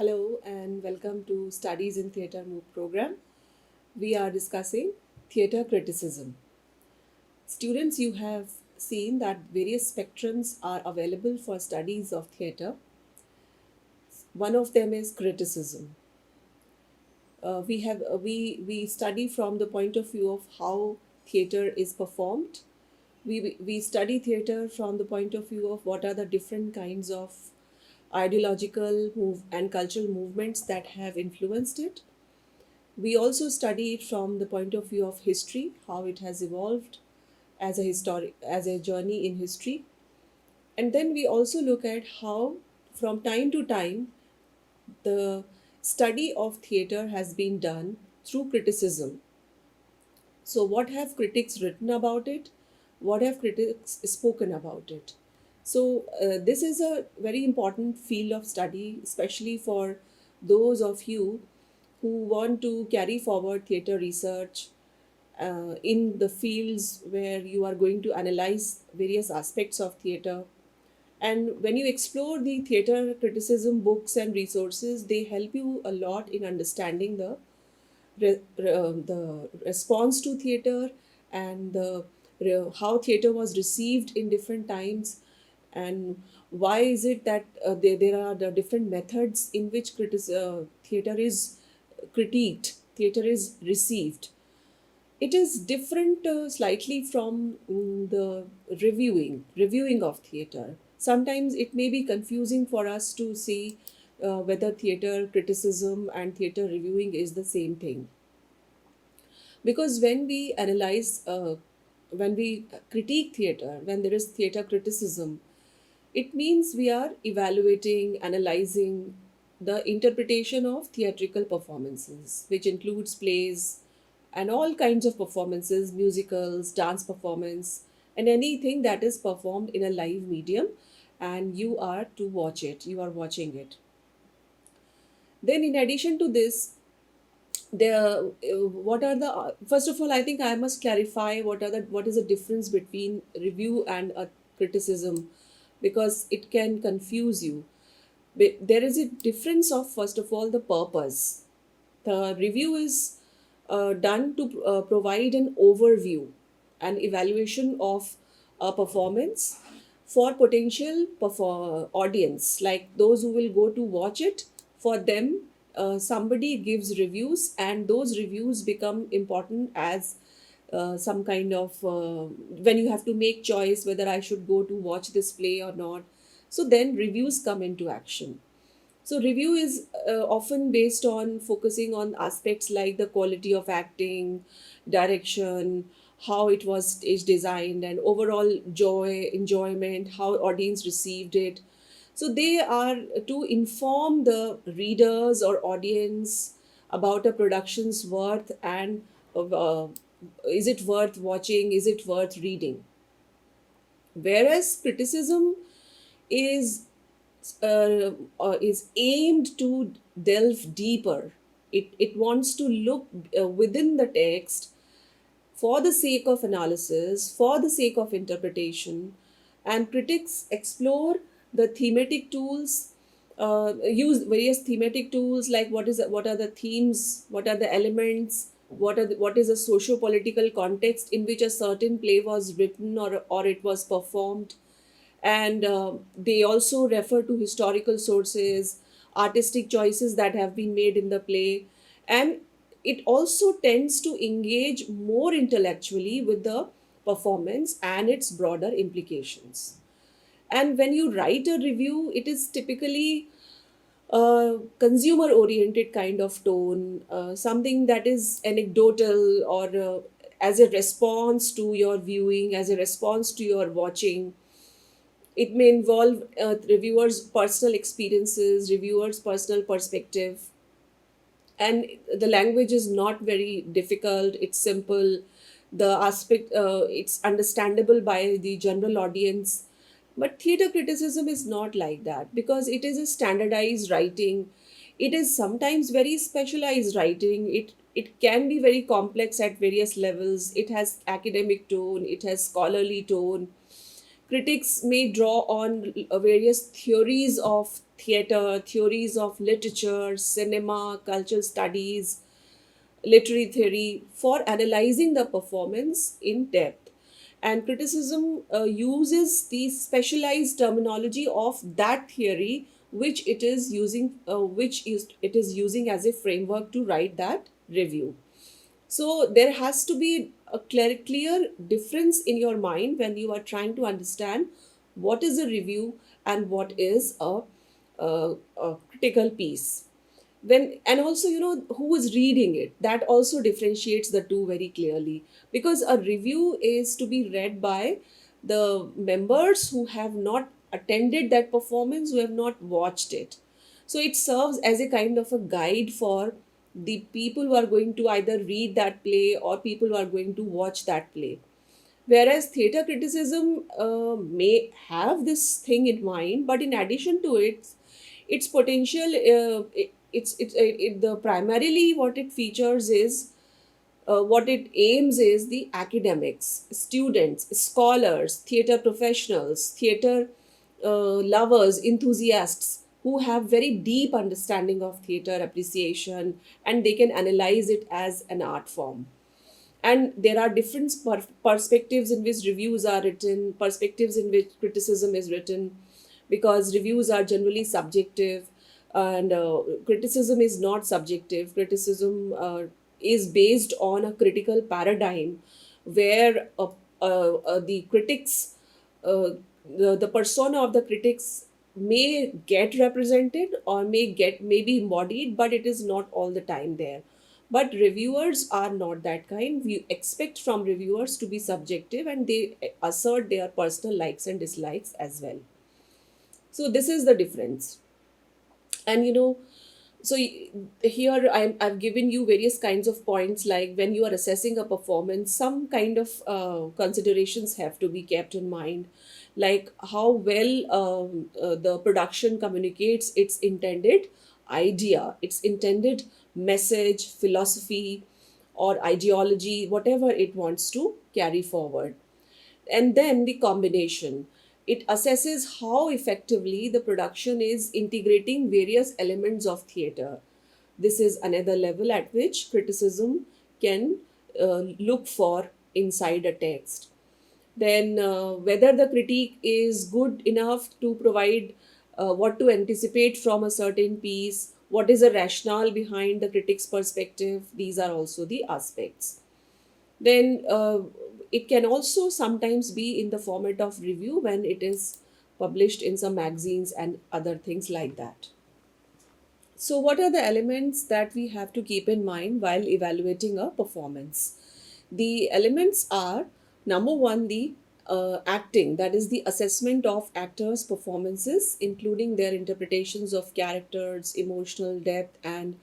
Hello and welcome to Studies in Theatre MOOC program. We are discussing theatre criticism. Students, you have seen that various spectrums are available for studies of theatre. One of them is criticism. We study from the point of view of how theatre is performed. We study theatre from the point of view of what are the different kinds of ideological move and cultural movements that have influenced it. We also study it from the point of view of history, how it has evolved as a journey in history. And then we also look at how from time to time the study of theater has been done through criticism. So what have critics written about it? What have critics spoken about it? So this is a very important field of study, especially for those of you who want to carry forward theater research in the fields where you are going to analyze various aspects of theater. And when you explore the theater criticism books and resources, they help you a lot in understanding the response to theater and how theater was received in different times, and why is it that there are the different methods in which theater is critiqued, theater is received. It is different slightly from the reviewing of theater. Sometimes it may be confusing for us to see whether theater criticism and theater reviewing is the same thing, because when we critique theater, when there is theater criticism, it means we are evaluating, analyzing the interpretation of theatrical performances, which includes plays and all kinds of performances, musicals, dance performance, and anything that is performed in a live medium, and you are to watch it, you are watching it. Then in addition to this, the what are the first of all, I think I must clarify what is the difference between review and a criticism, because it can confuse you. But there is a difference of, first of all, the purpose. The review is done to provide an overview and evaluation of a performance for potential audience, like those who will go to watch it. For them, somebody gives reviews, and those reviews become important as some kind of when you have to make choice whether I should go to watch this play or not. So then reviews come into action. So review is often based on focusing on aspects like the quality of acting, direction, how it was stage designed, and overall enjoyment, how audience received it. So they are to inform the readers or audience about a production's worth, and is it worth watching, is it worth reading. Whereas criticism is is aimed to delve deeper. It wants to look within the text for the sake of analysis, for the sake of interpretation, and critics explore the thematic tools, use various thematic tools like what are the themes, what are the elements, what is a socio-political context in which a certain play was written or it was performed. And they also refer to historical sources, artistic choices that have been made in the play, and it also tends to engage more intellectually with the performance and its broader implications. And when you write a review, it is typically a consumer oriented kind of tone, something that is anecdotal, or as a response to your viewing, as a response to your watching. It may involve reviewers' personal experiences, reviewers' personal perspective, and the language is not very difficult. It's simple. The aspect it's understandable by the general audience. But theater criticism is not like that, because it is a standardized writing. It is sometimes very specialized writing. It can be very complex at various levels. It has academic tone. It has scholarly tone. Critics may draw on various theories of theater, theories of literature, cinema, cultural studies, literary theory for analyzing the performance in depth. And criticism uses the specialized terminology of that theory which it is using, which is it is using as a framework to write that review. So there has to be a clear difference in your mind when you are trying to understand what is a review and what is a critical piece. When, and also, who is reading it, that also differentiates the two very clearly, because a review is to be read by the members who have not attended that performance, who have not watched it. So it serves as a kind of a guide for the people who are going to either read that play or people who are going to watch that play. Whereas theater criticism may have this thing in mind, but in addition to it, its potential, the primarily what it features is, what it aims is the academics, students, scholars, theater professionals, theater lovers, enthusiasts who have very deep understanding of theater appreciation, and they can analyze it as an art form. And there are different perspectives in which reviews are written, perspectives in which criticism is written, because reviews are generally subjective, and criticism is not subjective. Criticism is based on a critical paradigm where the critics, uh, the persona of the critics may get represented or may be embodied, but it is not all the time there. But reviewers are not that kind. We expect from reviewers to be subjective, and they assert their personal likes and dislikes as well. So this is the difference. And so here I've given you various kinds of points, like when you are assessing a performance, some kind of considerations have to be kept in mind, like how well the production communicates its intended idea, its intended message, philosophy, or ideology, whatever it wants to carry forward. And then the combination, it assesses how effectively the production is integrating various elements of theater. This is another level at which criticism can look for inside a text. Then whether the critique is good enough to provide what to anticipate from a certain piece, what is the rationale behind the critic's perspective, these are also the aspects. Then it can also sometimes be in the format of review when it is published in some magazines and other things like that. So what are the elements that we have to keep in mind while evaluating a performance? The elements are: number one, the acting, that is the assessment of actors performances, including their interpretations of characters, emotional depth, and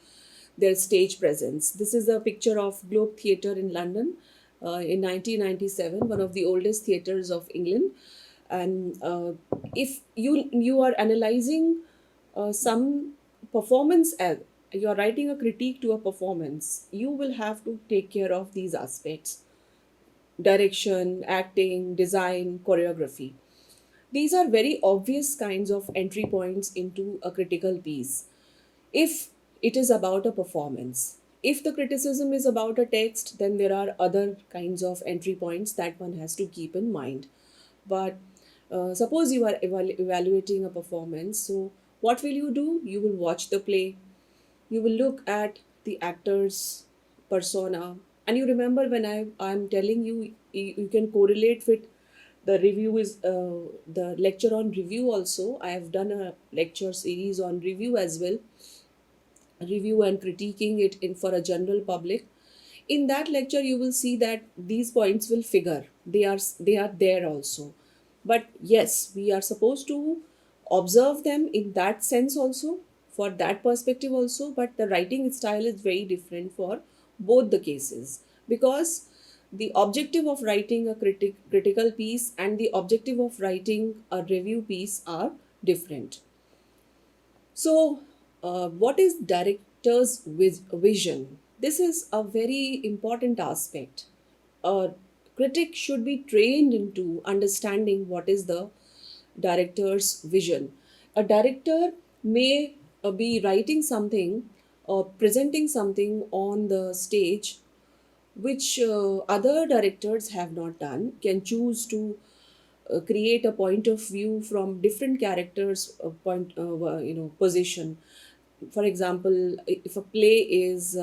their stage presence. This is a picture of Globe Theatre in London in 1997, one of the oldest theatres of England. And if you are analyzing some performance, you are writing a critique to a performance, you will have to take care of these aspects: direction, acting, design, choreography. These are very obvious kinds of entry points into a critical piece if it is about a performance. If the criticism is about a text, then there are other kinds of entry points that one has to keep in mind. But suppose you are evaluating a performance, so what will you do? You will watch the play, you will look at the actor's persona, and you remember when I'm telling you, you can correlate with the review is the lecture on review also. I have done a lecture series on review as well, review and critiquing it in for a general public. In that lecture you will see that these points will figure, they are there also. But yes, we are supposed to observe them in that sense also, for that perspective also, but the writing style is very different for both the cases, because the objective of writing a critical piece and the objective of writing a review piece are different. So, what is director's vision? This is a very important aspect. Critics should be trained into understanding what is the director's vision. A director may be writing something or presenting something on the stage which other directors have not done, can choose to create a point of view from different characters point position. For example, if a play is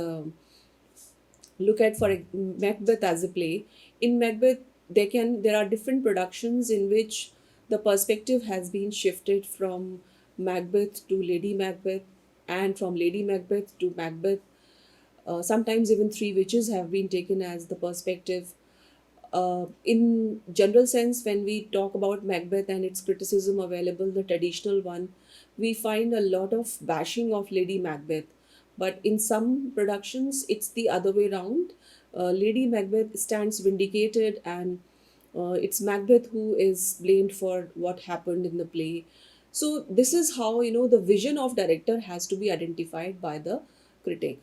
look at for Macbeth as a play. In Macbeth, there are different productions in which the perspective has been shifted from Macbeth to Lady Macbeth, and from Lady Macbeth to Macbeth. Sometimes even three witches have been taken as the perspective. In general sense, when we talk about Macbeth and its criticism available, the traditional one, we find a lot of bashing of Lady Macbeth. But in some productions, it's the other way around. Lady Macbeth stands vindicated, and it's Macbeth who is blamed for what happened in the play. So this is how the vision of director has to be identified by the critic.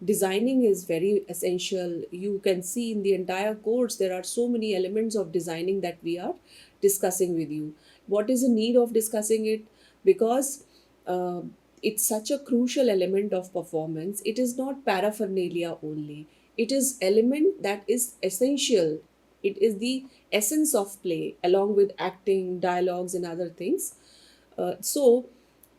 Designing is very essential. You can see in the entire course there are so many elements of designing that we are discussing with you. What is the need of discussing it? Because uh, it's such a crucial element of performance. It is not paraphernalia only, it is element that is essential. It is the essence of play along with acting, dialogues, and other things. So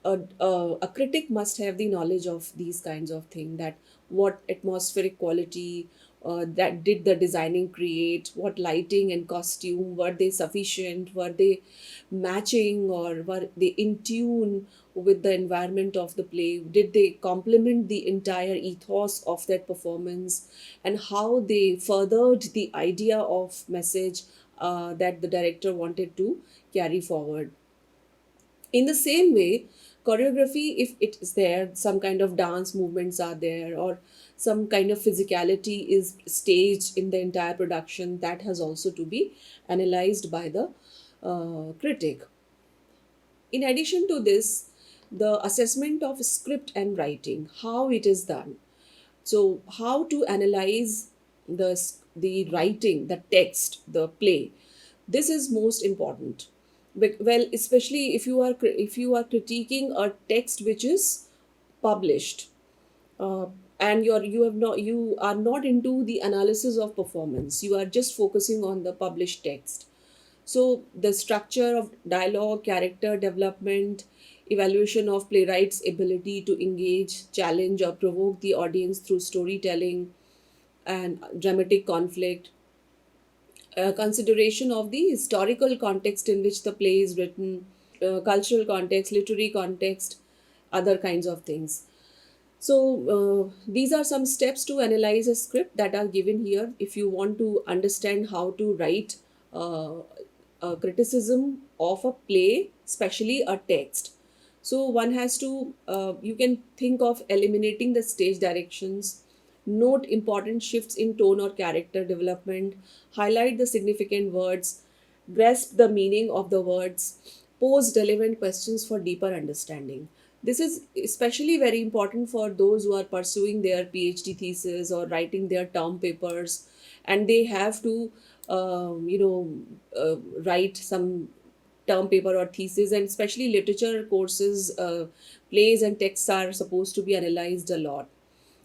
a critic must have the knowledge of these kinds of things, that what atmospheric quality that did the designing create, what lighting and costume were they sufficient, were they matching, or were they in tune with the environment of the play, did they complement the entire ethos of that performance, and how they furthered the idea of message that the director wanted to carry forward. In the same way, choreography, if it is there, some kind of dance movements are there, or some kind of physicality is staged in the entire production, that has also to be analyzed by the critic. In addition to this, the assessment of script and writing, how it is done. So how to analyze the writing, the text, the play, this is most important. Well, especially if you are critiquing a text which is published, uh, and you are not into the analysis of performance, you are just focusing on the published text. So the structure of dialogue, character development, evaluation of playwright's ability to engage, challenge, or provoke the audience through storytelling and dramatic conflict, consideration of the historical context in which the play is written, cultural context, literary context, other kinds of things. So, these are some steps to analyze a script that are given here. If you want to understand how to write uh, a criticism of a play, especially a text. So, one has to, you can think of eliminating the stage directions, note important shifts in tone or character development, highlight the significant words, grasp the meaning of the words, pose relevant questions for deeper understanding. This is especially very important for those who are pursuing their PhD thesis or writing their term papers, and they have to, write some term paper or thesis, and especially literature courses, plays and texts are supposed to be analyzed a lot.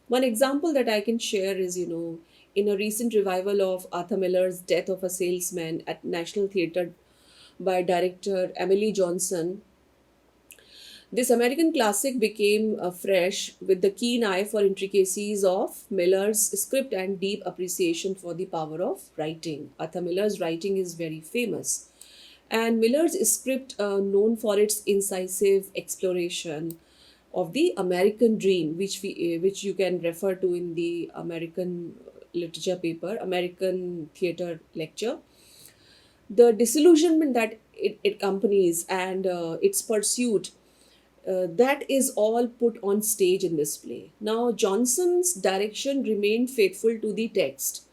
One example that I can share is, in a recent revival of Arthur Miller's Death of a Salesman at National Theatre by director Emily Johnson, this American classic became fresh with the keen eye for intricacies of Miller's script and deep appreciation for the power of writing. Arthur Miller's writing is very famous, and Miller's script, known for its incisive exploration of the American dream, which you can refer to in the American literature paper, American theater lecture, the disillusionment that it accompanies, and its pursuit, that is all put on stage in this play. Now, Johnson's direction remained faithful to the text,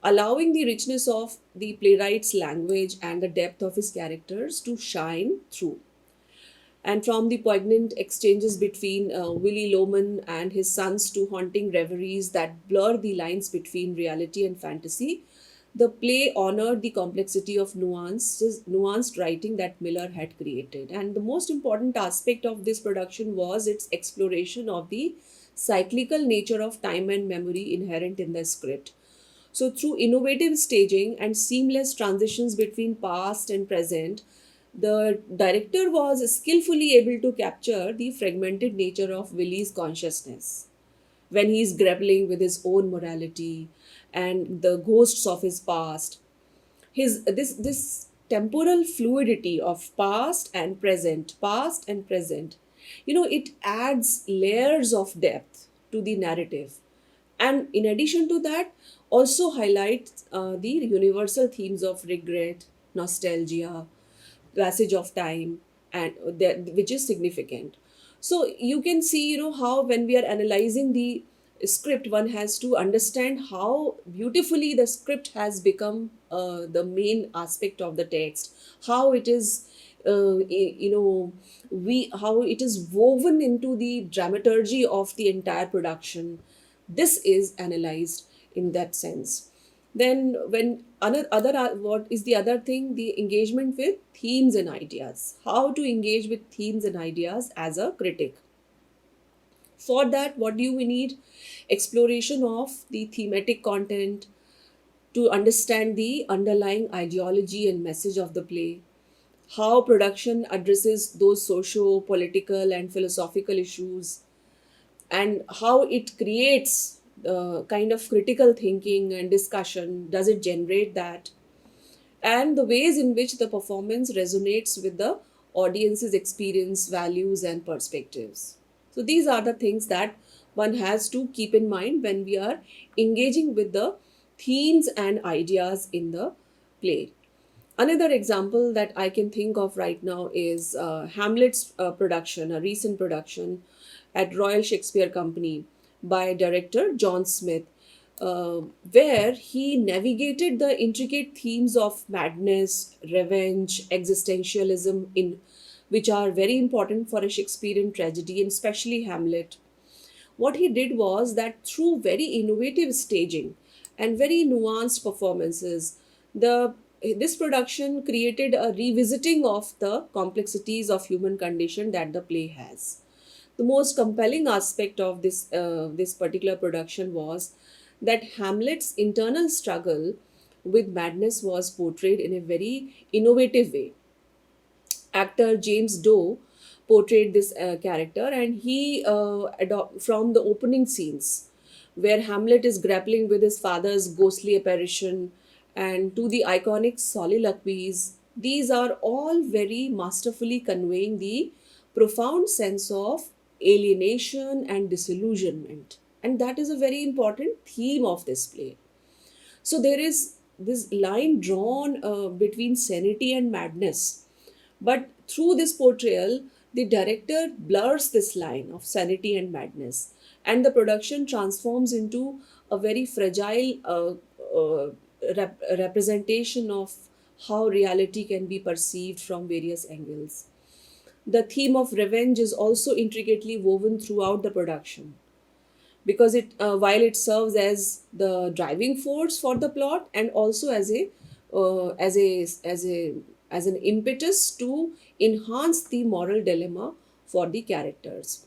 allowing the richness of the playwright's language and the depth of his characters to shine through. And from the poignant exchanges between Willie Loman and his sons to haunting reveries that blur the lines between reality and fantasy, The play honored the complexity of nuanced writing that Miller had created. And the most important aspect of this production was its exploration of the cyclical nature of time and memory inherent in the script. So, through innovative staging and seamless transitions between past and present, the director was skillfully able to capture the fragmented nature of Willie's consciousness when he's grappling with his own morality and the ghosts of his past. His this temporal fluidity of past and present, it adds layers of depth to the narrative, and in addition to that, also highlights the universal themes of regret, nostalgia, passage of time, and that which is significant. So you can see, how when we are analyzing the script, one has to understand how beautifully the script has become the main aspect of the text, how it is we how it is woven into the dramaturgy of the entire production. This is analyzed in that sense. Then when what is the other thing, the engagement with themes and ideas, how to engage with themes and ideas as a critic. For that, what do we need? Exploration of the thematic content to understand the underlying ideology and message of the play, how production addresses those socio political and philosophical issues, and how it creates kind of critical thinking and discussion. Does it generate that? And the ways in which the performance resonates with the audience's experience, values, and perspectives. So, these are the things that one has to keep in mind when we are engaging with the themes and ideas in the play. Another example that I can think of right now is Hamlet's production, a recent production at Royal Shakespeare Company by director John Smith, uh, where he navigated the intricate themes of madness, revenge, existentialism, in which are very important for a Shakespearean tragedy, and especially Hamlet. What he did was that through very innovative staging and very nuanced performances, the this production created a revisiting of the complexities of human condition that the play has. The most compelling aspect of this particular production was that Hamlet's internal struggle with madness was portrayed in a very innovative way. Actor James Doe portrayed this character, and he from the opening scenes where Hamlet is grappling with his father's ghostly apparition and to the iconic soliloquies. These are all very masterfully conveying the profound sense of alienation and disillusionment. And that is a very important theme of this play. So there is this line drawn between sanity and madness. But through this portrayal, the director blurs this line of sanity and madness, and the production transforms into a very fragile representation of how reality can be perceived from various angles. The theme of revenge is also intricately woven throughout the production, because it while it serves as the driving force for the plot and also as a as an impetus to enhance the moral dilemma for the characters.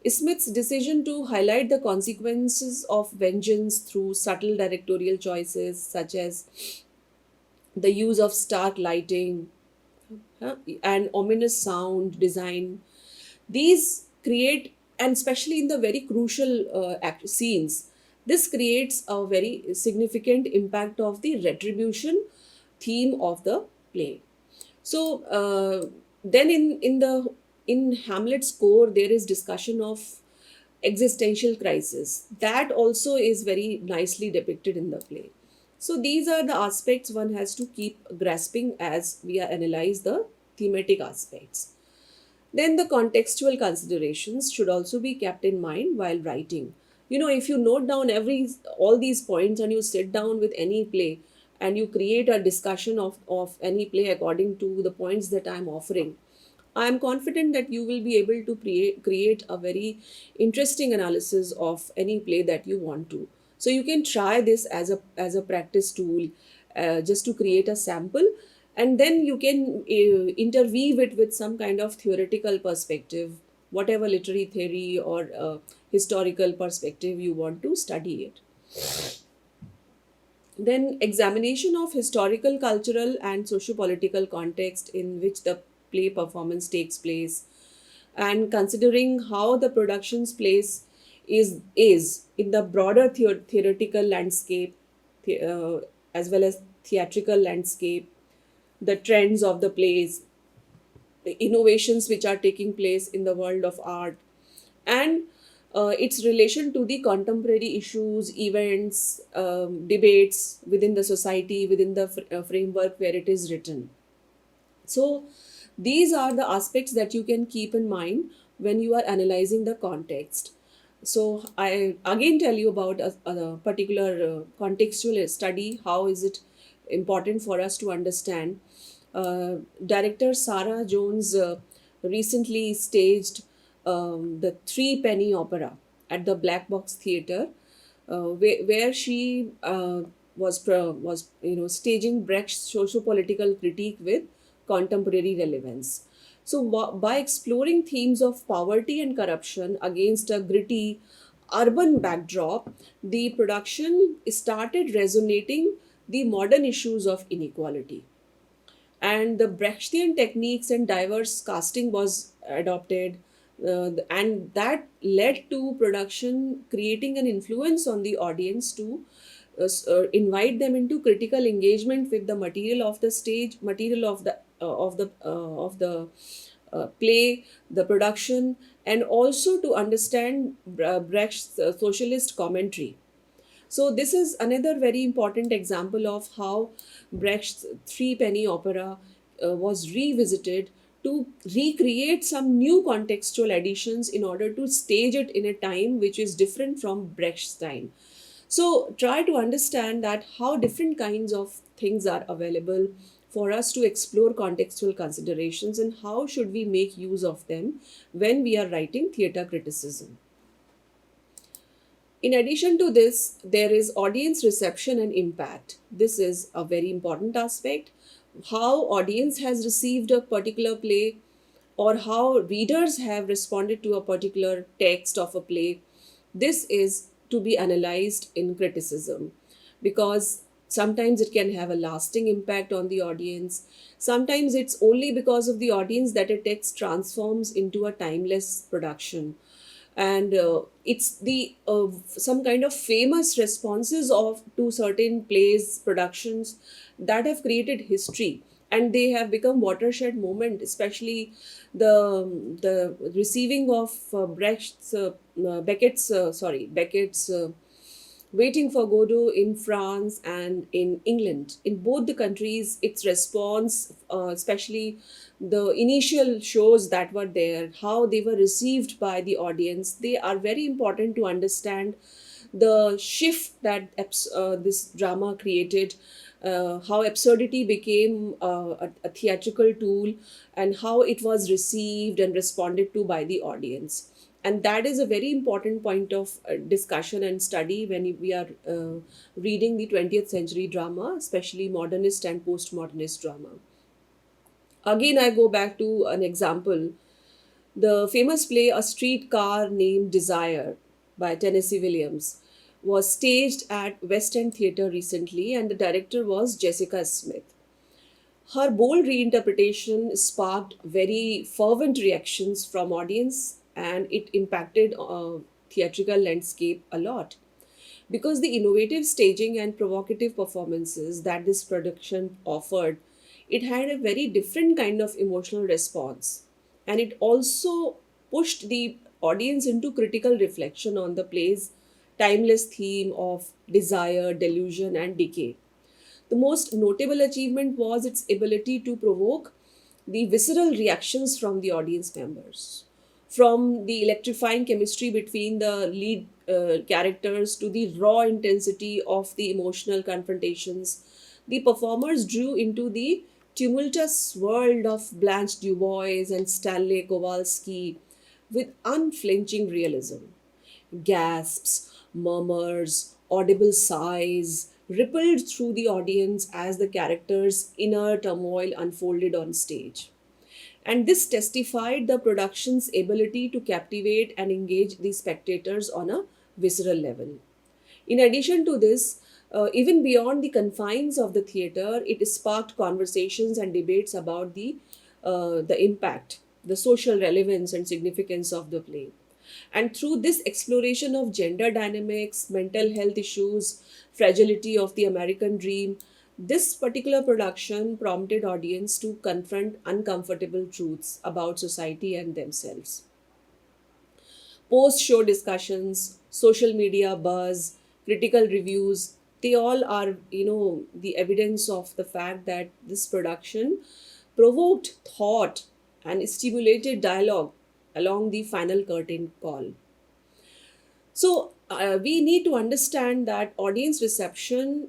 Smith's decision to highlight the consequences of vengeance through subtle directorial choices such as the use of stark lighting, and ominous sound design, these create, and especially in the very crucial scenes, this creates a very significant impact of the retribution theme of the play. So then in Hamlet's core, there is discussion of existential crisis that also is very nicely depicted in the play. So these are the aspects one has to keep grasping as we analyze the thematic aspects. Then the contextual considerations should also be kept in mind while writing. If you note down every all these points and you sit down with any play and you create a discussion of any play according to the points that I'm offering, I am confident that you will be able to create a very interesting analysis of any play that you want to. So you can try this as a practice tool, just to create a sample, and then you can interweave it with some kind of theoretical perspective, whatever literary theory or historical perspective you want to study it. Then examination of historical, cultural, and socio-political context in which the play performance takes place, and considering how the production's place is in the broader theoretical landscape, the, as well as theatrical landscape, the trends of the plays, the innovations which are taking place in the world of art, and its relation to the contemporary issues, events, debates within the society, within the framework where it is written. So, these are the aspects that you can keep in mind when you are analyzing the context. So, I again tell you about a particular contextual study. How is it important for us to understand? Director Sarah Jones recently staged the Three Penny Opera at the Black Box Theatre, where she was staging Brecht's socio-political critique with contemporary relevance. So by exploring themes of poverty and corruption against a gritty urban backdrop, the production started resonating the modern issues of inequality, and the Brechtian techniques and diverse casting was adopted, and that led to production creating an influence on the audience to invite them into critical engagement with the material of the stage, material of the play, the production, and also to understand Brecht's socialist commentary. So this is another very important example of how Brecht's Three Penny Opera was revisited to recreate some new contextual additions in order to stage it in a time which is different from Brecht's time. So try to understand that how different kinds of things are available for us to explore contextual considerations, and how should we make use of them when we are writing theatre criticism. In addition to this, there is audience reception and impact. This is a very important aspect. How audience has received a particular play, or how readers have responded to a particular text of a play. This is to be analyzed in criticism, because sometimes it can have a lasting impact on the audience. Sometimes it's only because of the audience that a text transforms into a timeless production, and it's the some kind of famous responses of to certain plays productions that have created history, and they have become watershed moment, especially the receiving of Beckett's Waiting for Godot in France and in England. In both the countries, its response, especially the initial shows that were there, how they were received by the audience, they are very important to understand the shift that this drama created, how absurdity became a theatrical tool, and how it was received and responded to by the audience. And that is a very important point of discussion and study when we are reading the 20th century drama, especially modernist and postmodernist drama. Again, I go back to an example. The famous play A Streetcar Named Desire by Tennessee Williams was staged at West End Theatre recently, and the director was Jessica Smith. Her bold reinterpretation sparked very fervent reactions from audience, and it impacted theatrical landscape a lot, because the innovative staging and provocative performances that this production offered, it had a very different kind of emotional response, and it also pushed the audience into critical reflection on the play's timeless theme of desire, delusion, and decay. The most notable achievement was its ability to provoke the visceral reactions from the audience members. From the electrifying chemistry between the lead characters to the raw intensity of the emotional confrontations, the performers drew into the tumultuous world of Blanche Dubois and Stanley Kowalski with unflinching realism. Gasps, murmurs, audible sighs, rippled through the audience as the characters' inner turmoil unfolded on stage. And this testified the production's ability to captivate and engage the spectators on a visceral level. In addition to this, even beyond the confines of the theater, it sparked conversations and debates about the impact, the social relevance, and significance of the play. And through this exploration of gender dynamics, mental health issues, fragility of the American dream, this particular production prompted audience to confront uncomfortable truths about society and themselves. Post show discussions, social media buzz, critical reviews, they all are, the evidence of the fact that this production provoked thought and stimulated dialogue along the final curtain call. So we need to understand that audience reception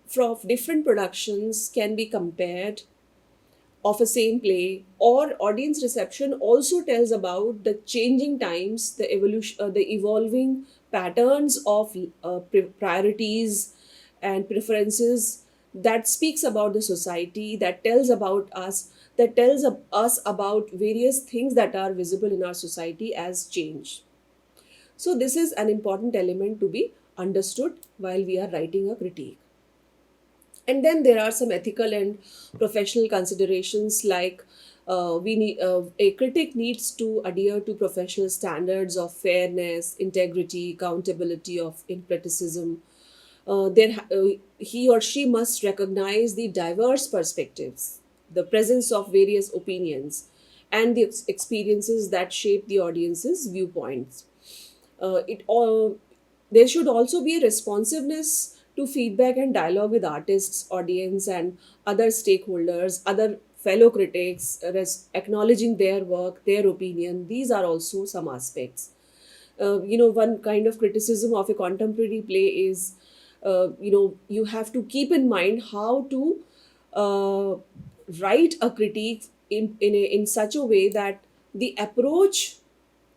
from different productions can be compared of a same play, or audience reception also tells about the changing times, the evolution, the evolving patterns of priorities and preferences, that speaks about the society, that tells about us, that tells us about various things that are visible in our society as change. So this is an important element to be understood while we are writing a critique. And then there are some ethical and professional considerations, like a critic needs to adhere to professional standards of fairness, integrity, accountability of in criticism. He or she must recognize the diverse perspectives, the presence of various opinions, and the experiences that shape the audience's viewpoints. It all There should also be a responsiveness to feedback and dialogue with artists, audience, and other stakeholders, other fellow critics, acknowledging their work, their opinion. These are also some aspects. One kind of criticism of a contemporary play is, you have to keep in mind how to uh, write a critique in such a way that the approach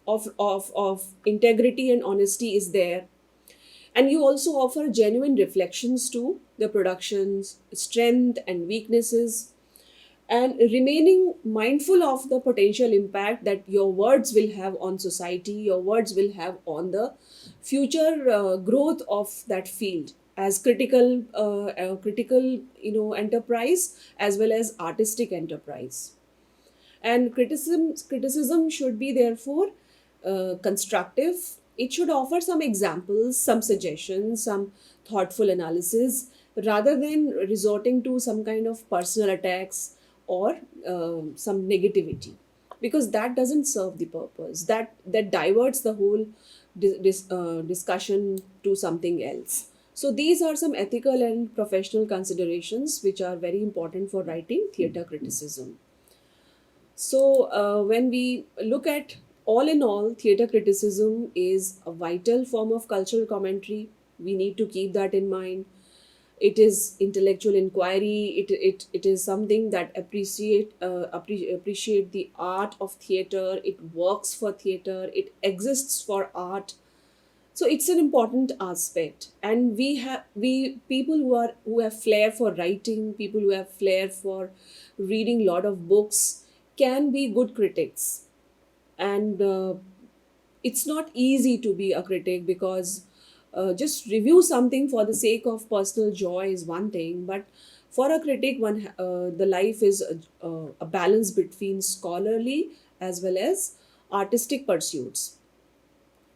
of integrity and honesty is there, and you also offer genuine reflections to the production's strength and weaknesses, and remaining mindful of the potential impact that your words will have on society, your words will have on the future growth of that field as critical enterprise as well as artistic enterprise. And criticism should be therefore constructive. It should offer some examples, some suggestions, some thoughtful analysis, rather than resorting to some kind of personal attacks or some negativity, because that doesn't serve the purpose. That diverts the whole discussion to something else. So these are some ethical and professional considerations which are very important for writing theatre criticism. So, when we look at, all in all, theatre criticism is a vital form of cultural commentary. We need to keep that in mind. It is intellectual inquiry. It is something that appreciate the art of theatre. It works for theatre. It exists for art. So it's an important aspect, and we people who have flair for writing, people who have flair for reading lot of books, can be good critics. And it's not easy to be a critic, because just review something for the sake of personal joy is one thing, but for a critic, the life is a balance between scholarly as well as artistic pursuits.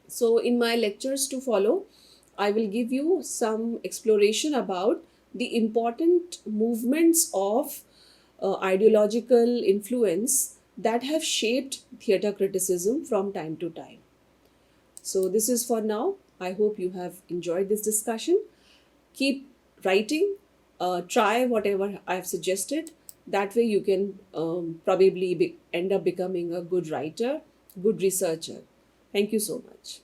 So, in my lectures to follow, I will give you some exploration about the important movements of ideological influence that have shaped theatre criticism from time to time. So, this is for now. I hope you have enjoyed this discussion. Keep writing, try whatever I've suggested. That way, you can probably end up becoming a good writer, good researcher. Thank you so much.